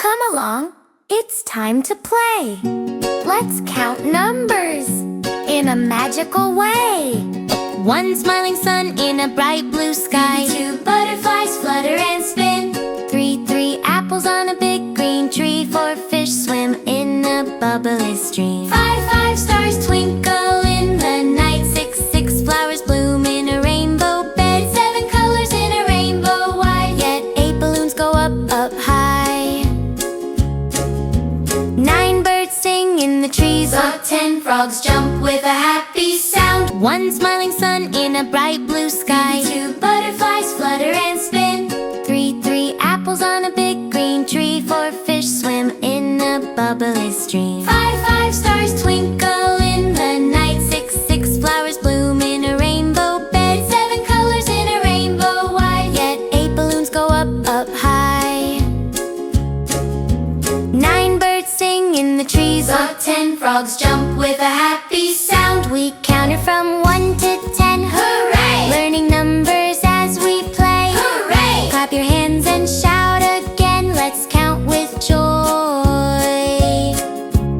Come along, it's time to play. Let's count numbers in a magical way. One smiling sun in a bright blue sky. Two butterflies flutter and spin. Three apples on a big green tree. Four fish swim in a bubbly stream. Five stars twinkle in the night. Six flowers bloom in a rainbow bed. Seven colors in a rainbow wide. Yet 8 balloons go up high. 9 birds sing in the trees. 10 frogs jump with a happy sound. One smiling sun in a bright blue sky. Two butterflies flutter and spin. Three apples on a big green tree. Four fish swim in a bubbly stream. Five stars twinkle in the night. Six flowers bloom in a rainbow bed. 7 colors in a rainbow wide. Yet 8 balloons go up high. 9 birds sing in the trees. 10 frogs jump with a happy sound. We counted from 1 to